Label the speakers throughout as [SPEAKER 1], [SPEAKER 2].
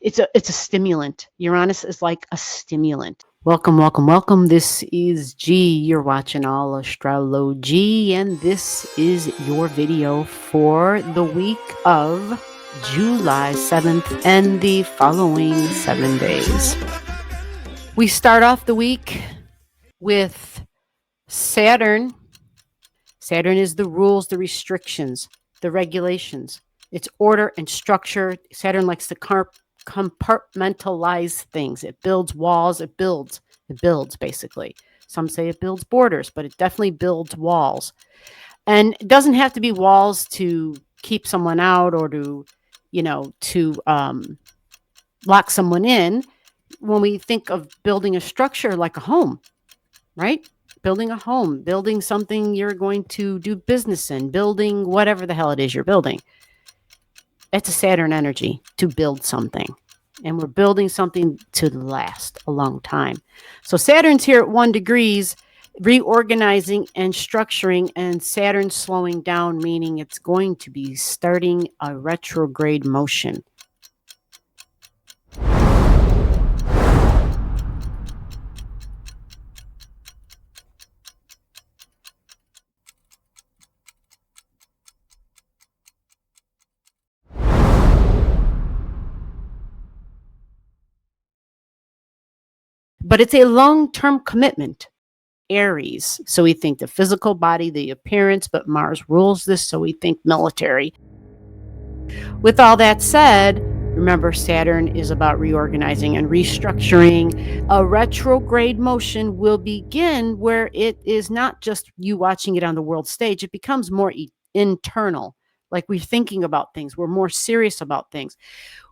[SPEAKER 1] It's a stimulant. Uranus is like a stimulant. Welcome, welcome, welcome. This is G. You're watching Allastrology, and this is your video for the week of July 7th and the following 7 days. We start off the week with Saturn. Saturn is the rules, the restrictions, the regulations. It's order and structure. Saturn likes to compartmentalize things. It builds walls. It builds basically. Some say it builds borders, but it definitely builds walls. And it doesn't have to be walls to keep someone out or to lock someone in. When we think of building a structure like a home, right? Building a home, building something you're going to do business in, building whatever the hell it is you're building. It's a Saturn energy to build something. And we're building something to last a long time. So Saturn's here at 1 degrees, reorganizing and structuring, and Saturn slowing down, meaning it's going to be starting a retrograde motion. But it's a long-term commitment. Aries. So we think the physical body, the appearance, but Mars rules this, so we think military. With all that said, remember Saturn is about reorganizing and restructuring. A retrograde motion will begin where it is not just you watching it on the world stage. It becomes more internal, like we're thinking about things. We're more serious about things,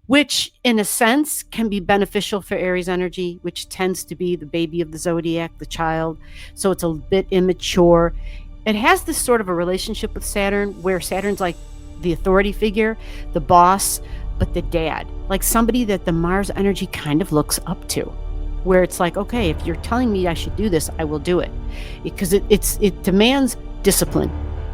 [SPEAKER 1] which in a sense can be beneficial for Aries energy, which tends to be the baby of the zodiac, the child. So it's a bit immature. It has this sort of a relationship with Saturn where Saturn's like the authority figure, the boss, but the dad, like somebody that the Mars energy kind of looks up to, where it's like, okay, if you're telling me I should do this, I will do it, because it demands discipline.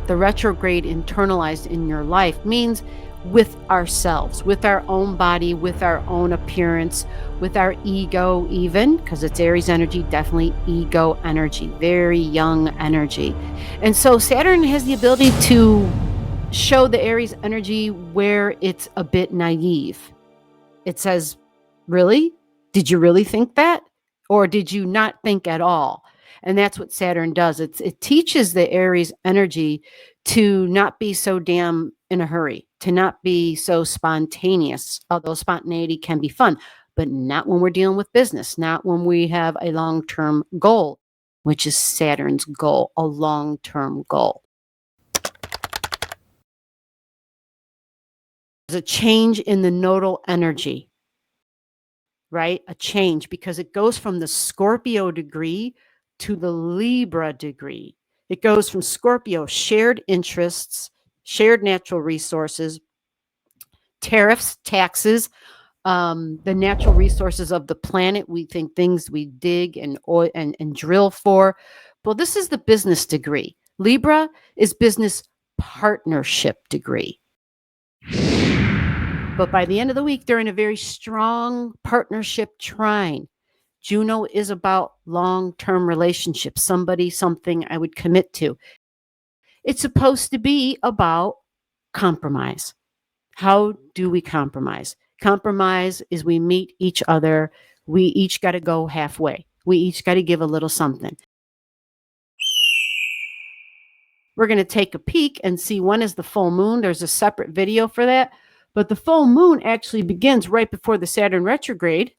[SPEAKER 1] The retrograde internalized in your life means with ourselves, with our own body, with our own appearance, with our ego even, because it's Aries energy, definitely ego energy, very young energy. And so Saturn has the ability to show the Aries energy where it's a bit naive. It says, really? Did you really think that? Or did you not think at all? And that's what Saturn does. It teaches the Aries energy to not be so damn in a hurry, to not be so spontaneous, although spontaneity can be fun, but not when we're dealing with business, not when we have a long-term goal, which is Saturn's goal, a long-term goal. There's a change in the nodal energy, right? A change, because it goes from the Scorpio degree to the Libra degree. It goes from Scorpio, shared interests, shared natural resources, tariffs, taxes, the natural resources of the planet. We think things we dig and oil and drill for. Well, this is the business degree. Libra is business partnership degree. But by the end of the week, they're in a very strong partnership trine. Juno is about long-term relationships, somebody, something I would commit to. It's supposed to be about compromise. How do we compromise? Compromise is we meet each other. We each got to go halfway. We each got to give a little something. We're going to take a peek and see when is the full moon. There's a separate video for that. But the full moon actually begins right before the Saturn retrograde.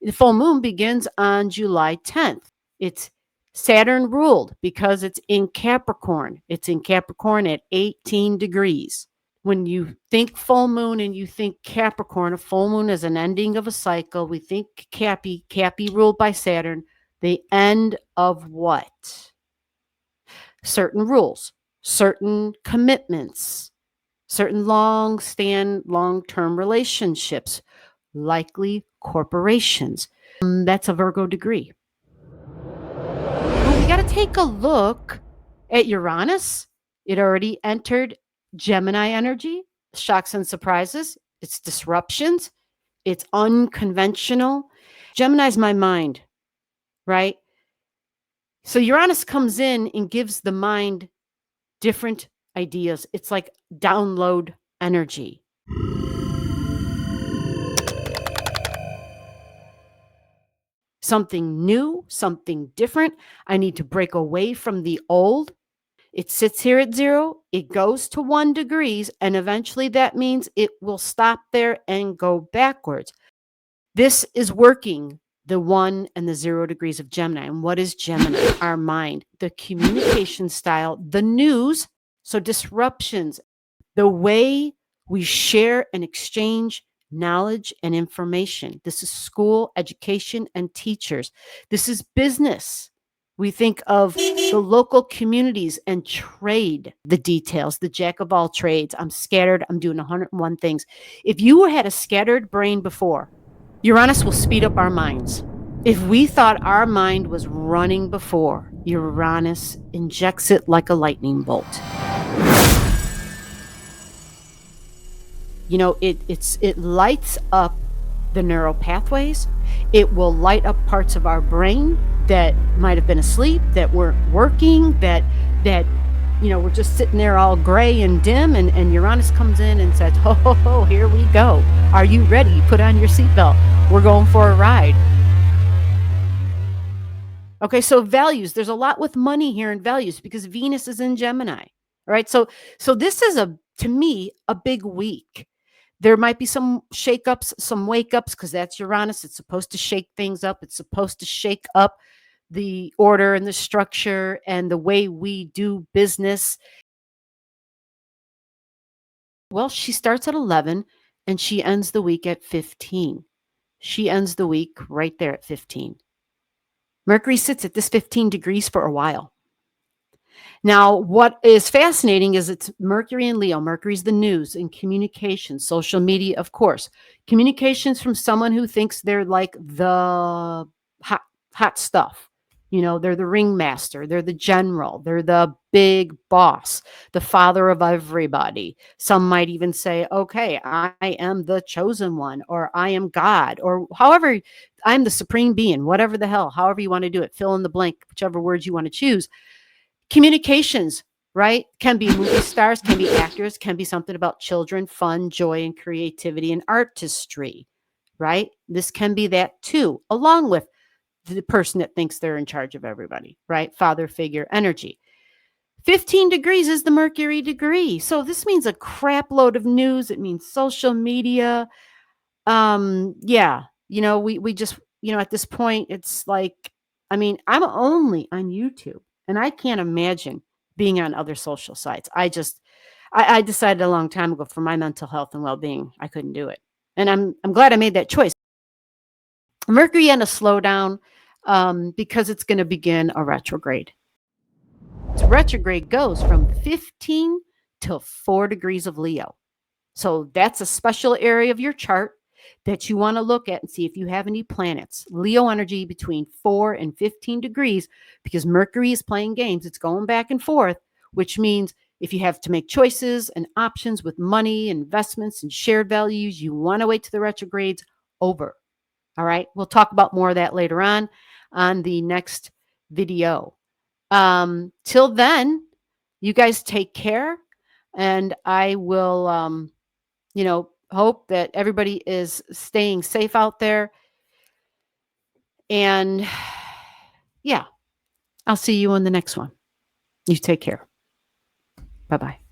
[SPEAKER 1] The full moon begins on July 10th. It's Saturn ruled because it's in Capricorn. It's in Capricorn at 18 degrees. When you think full moon and you think Capricorn, a full moon is an ending of a cycle. We think Cappy ruled by Saturn, the end of what? Certain rules, certain commitments, certain long-term relationships, likely corporations. That's a Virgo degree. Well, we got to take a look at Uranus. It already entered Gemini energy, shocks and surprises, it's disruptions, It's unconventional. Gemini's my mind, right? So Uranus comes in and gives the mind different ideas. It's like download energy. Something new, something different. I need to break away from the old. It sits here at 0, it goes to 1 degrees, and eventually that means it will stop there and go backwards. This is working the 1 and the 0 degrees of Gemini. And what is Gemini? Our mind, the communication style, the news, so disruptions, the way we share and exchange knowledge and information. This is school, education, and teachers. This is business. We think of the local communities and trade, the details, the jack of all trades. I'm scattered. I'm doing 101 things. If you had a scattered brain before, Uranus will speed up our minds. If we thought our mind was running before, Uranus injects it like a lightning bolt. You know, it lights up the neural pathways. It will light up parts of our brain that might have been asleep, that weren't working, that we're just sitting there all gray and dim, and Uranus comes in and says, ho, ho, ho, here we go. Are you ready? Put on your seatbelt. We're going for a ride. Okay, so values. There's a lot with money here in values because Venus is in Gemini. All right, so this is, to me, a big week. There might be some shakeups, some wake-ups, because that's Uranus. It's supposed to shake things up. It's supposed to shake up the order and the structure and the way we do business. Well, she starts at 11 and she ends the week at 15. She ends the week right there at 15. Mercury sits at this 15 degrees for a while. Now, what is fascinating is it's Mercury and Leo. Mercury's the news and communication, social media, of course. Communications from someone who thinks they're like the hot stuff. You know, they're the ringmaster, they're the general, they're the big boss, the father of everybody. Some might even say, okay, I am the chosen one, or I am God, or however, I'm the supreme being, whatever the hell, however you want to do it, fill in the blank, whichever words you want to choose. Communications, right? Can be movie stars, can be actors, can be something about children, fun, joy, and creativity and artistry, right? This can be that too, along with the person that thinks they're in charge of everybody, right? Father figure energy. 15 degrees is the Mercury degree. So this means a crap load of news. It means social media. Yeah, we just, at this point, it's like, I mean, I'm only on YouTube and I can't imagine being on other social sites. I decided a long time ago for my mental health and well-being, I couldn't do it. And I'm glad I made that choice. Mercury in a slowdown because it's going to begin a retrograde. So retrograde goes from 15 to 4 degrees of Leo. So that's a special area of your chart that you want to look at and see if you have any planets. Leo energy between 4 and 15 degrees because Mercury is playing games. It's going back and forth, which means if you have to make choices and options with money, investments, and shared values, you want to wait till the retrograde's over. All right. We'll talk about more of that later on the next video. Till then, you guys take care, and I will, hope that everybody is staying safe out there. And yeah, I'll see you on the next one. You take care. Bye-bye.